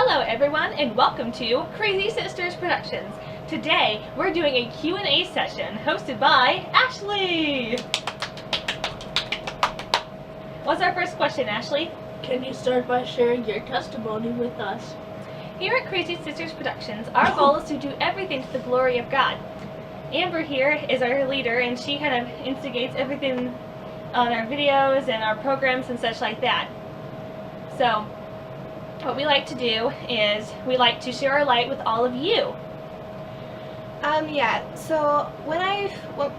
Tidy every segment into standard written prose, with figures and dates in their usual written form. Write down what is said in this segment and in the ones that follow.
Hello everyone and welcome to Crazy Sisters Productions. Today we're doing a Q&A session hosted by Ashley. What's our first question, Ashley? Can you start by sharing your testimony with us? Here at Crazy Sisters Productions, our goal is to do everything to the glory of God. Amber here is our leader and she kind of instigates everything on our videos and our programs and such like that. So what we like to do is we like to share our light with all of you. So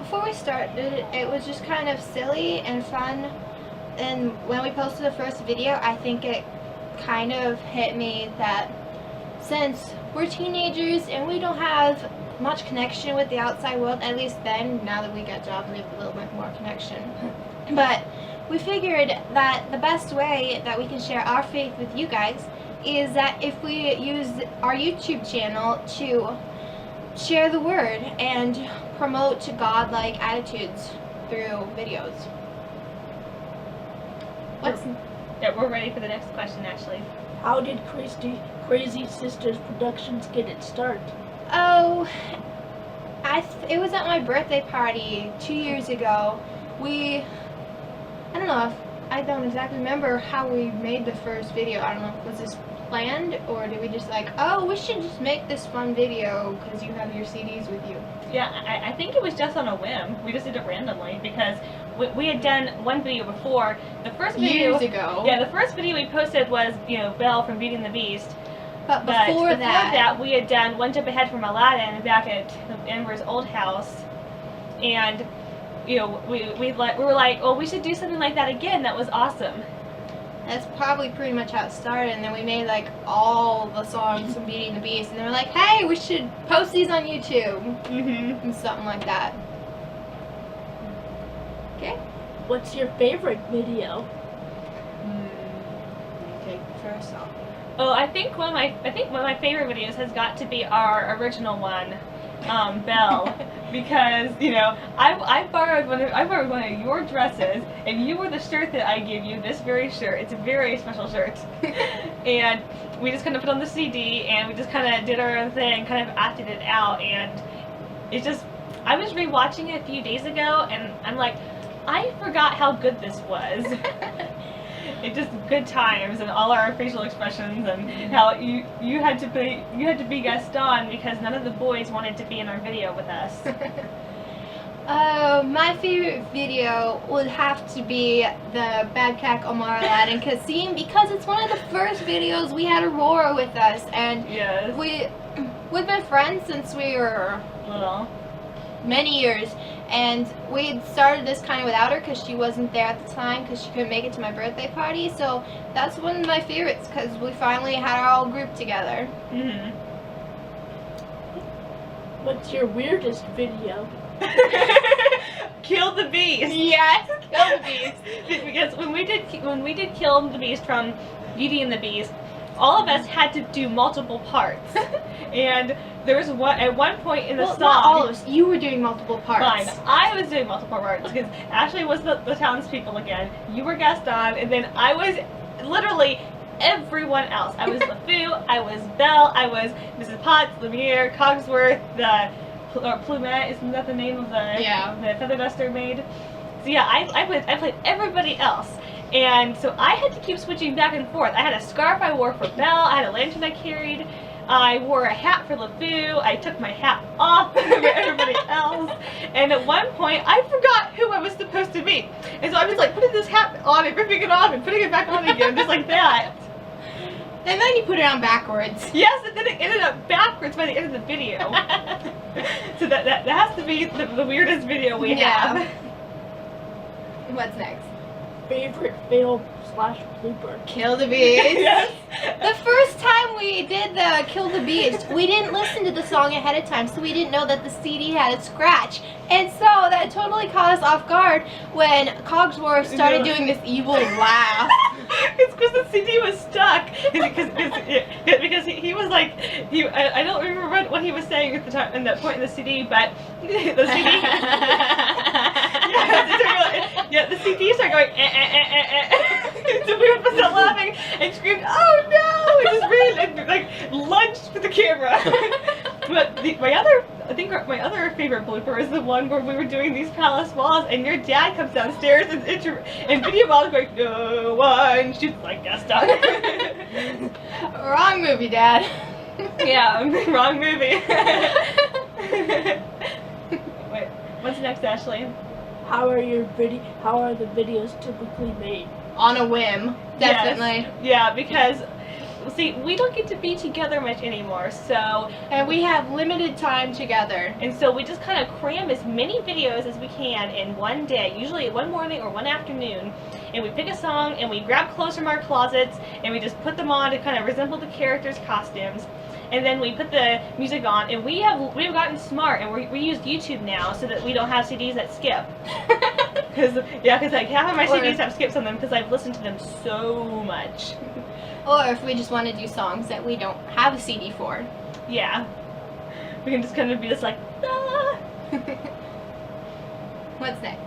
before we started, it was just kind of silly and fun, and when we posted the first video, I think it kind of hit me that since we're teenagers and we don't have much connection with the outside world, at least then, now that we got jobs we have a little bit more connection, but we figured that the best way that we can share our faith with you guys is that if we use our YouTube channel to share the word and promote godlike attitudes through videos. We're ready for the next question, Ashley. How did Crazy Sisters Productions get its start? Oh, it was at my birthday party 2 years ago. I don't exactly remember how we made the first video. I don't know, was this planned or did we just like, oh, we should just make this fun video because you have your CDs with you? Yeah, I think it was just on a whim. We just did it randomly because we had done one video before. The first video Years ago. Yeah, the first video we posted was, Belle from Beauty and the Beast. But before that, we had done One Jump Ahead from Aladdin back at Amber's old house, and we were like, oh, we should do something like that again. That was awesome. That's probably pretty much how it started, and then we made like all the songs from Beauty and the Beast, and they were like, hey, we should post these on YouTube, and something like that. Okay. What's your favorite video? Okay, first off. Oh, I think one of my favorite videos has got to be our original one, Belle, because I borrowed one of your dresses, and you wore the shirt that I gave you. This very shirt. It's a very special shirt, and we just kind of put on the CD, and we just kind of did our own thing, kind of acted it out, and it's just. I was rewatching it a few days ago, and I'm like, I forgot how good this was. It just good times and all our facial expressions and how you had to be Gaston because none of the boys wanted to be in our video with us. My favorite video would have to be the Bad Cat Omar Aladdin because it's one of the first videos we had Aurora with us, and yes. we've been friends since we were little. Many years, and we started this kind of without her because she wasn't there at the time because she couldn't make it to my birthday party, so that's one of my favorites because we finally had our whole group together. What's your weirdest video? Kill the Beast. Yes, Kill the Beast. Because when we did Kill the Beast from Beauty and the Beast, all of us had to do multiple parts, and there was at one point in the song. Not all of us. You were doing multiple parts. Fine, I was doing multiple parts because Ashley was the townspeople again. You were Gaston, and then I was literally everyone else. I was LeFou, I was Belle, I was Mrs. Potts, Lumiere, Cogsworth, the Plumette. Isn't that the name of the feather duster maid? So yeah, I played everybody else. And so I had to keep switching back and forth. I had a scarf I wore for Belle, I had a lantern I carried, I wore a hat for LeFou, I took my hat off for everybody else, and at one point I forgot who I was supposed to be. And so I was like putting this hat on and ripping it off and putting it back on again, just like that. And then you put it on backwards. Yes, and then it ended up backwards by the end of the video. So that has to be the weirdest video we have. What's next? Favorite fail/blooper? Kill the Beast. Yes. The first time we did the Kill the Beast, we didn't listen to the song ahead of time, so we didn't know that the CD had a scratch. And so that totally caught us off guard when Cogsworth started doing this evil laugh. It's because the CD was stuck. Because he was like, I don't remember what he was saying at the time, in that point in the CD, but the CD. The CD started going, So we were laughing and screamed, oh no! and like lunged for the camera. But my other favorite blooper is the one where we were doing these palace walls, and your dad comes downstairs and video mom's going, no one shoots like Gaston. Wrong movie, Dad. Yeah, wrong movie. Wait, what's next, Ashley? How are the videos typically made? On a whim, definitely. Yes. Yeah, because see, we don't get to be together much anymore, so And we have limited time together. and so we just kind of cram as many videos as we can in one day, usually one morning or one afternoon, and we pick a song and we grab clothes from our closets and we just put them on to kind of resemble the characters' costumes. And then we put the music on, and we've gotten smart, and we use YouTube now so that we don't have CDs that skip. Because like half of my CDs have skips on them because I've listened to them so much. Or if we just want to do songs that we don't have a CD for. Yeah, we can just kind of be just like, ah. What's next?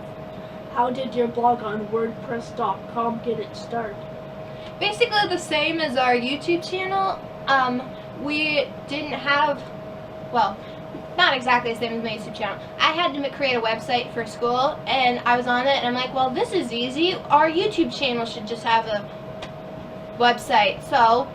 How did your blog on WordPress.com get its start? Basically the same as our YouTube channel. We didn't have, well, not exactly the same as my YouTube channel. I had to create a website for school, and I was on it, and I'm like, well, this is easy. Our YouTube channel should just have a website. So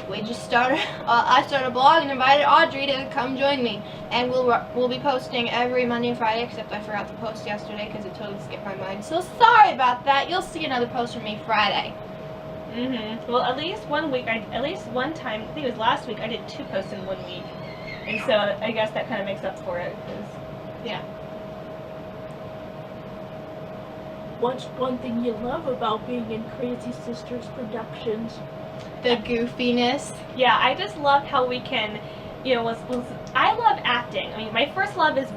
we just started. I started a blog and invited Audrey to come join me, and we'll be posting every Monday and Friday. Except I forgot to post yesterday because it totally skipped my mind. So sorry about that. You'll see another post from me Friday. Well, at least one time, I think it was last week, I did 2 posts in 1 week. And so I guess that kind of makes up for it. Yeah. What's one thing you love about being in Crazy Sisters Productions? The goofiness. Yeah, I just love how we can, you know, I love acting. I mean, my first love is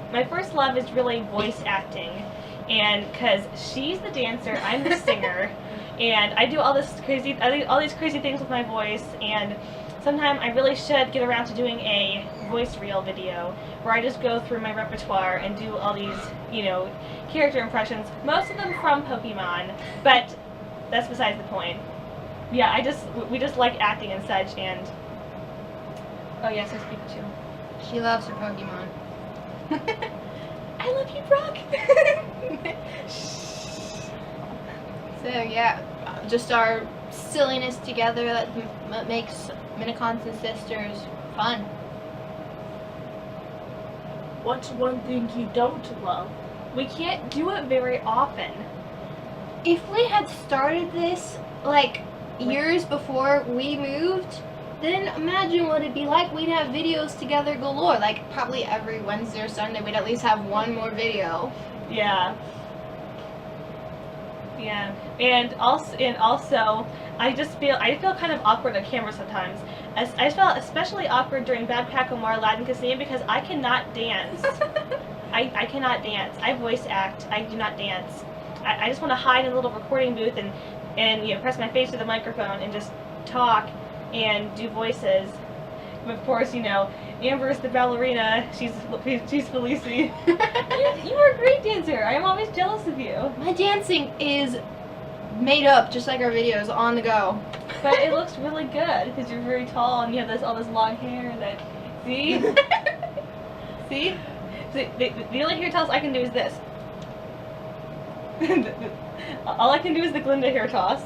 really voice acting. And because she's the dancer, I'm the singer. And I do all these crazy things with my voice, and sometime I really should get around to doing a voice reel video where I just go through my repertoire and do all these, you know, character impressions, most of them from Pokemon, but that's besides the point. Yeah, we just like acting and such, and oh yes, there's Pikachu. She loves her Pokemon. I love you, Brock. So yeah, just our silliness together that makes Minicons and Sisters fun. What's one thing you don't love? We can't do it very often. If we had started this like years before we moved, then imagine what it'd be like. We'd have videos together galore. Like probably every Wednesday or Sunday we'd at least have one more video. Yeah. Yeah, and also, I feel kind of awkward on camera sometimes. I felt especially awkward during Babcock and Aladdin Casino because I cannot dance. I cannot dance. I voice act. I do not dance. I just want to hide in a little recording booth and you know, press my face to the microphone and just talk and do voices. Of course, you know, Amber's the ballerina. She's Felicie. You are a great dancer. I am always jealous of you. My dancing is made up, just like our videos, on the go. But it looks really good because you're very tall and you have all this long hair. That see, see, the only hair toss I can do is this. All I can do is the Glinda hair toss.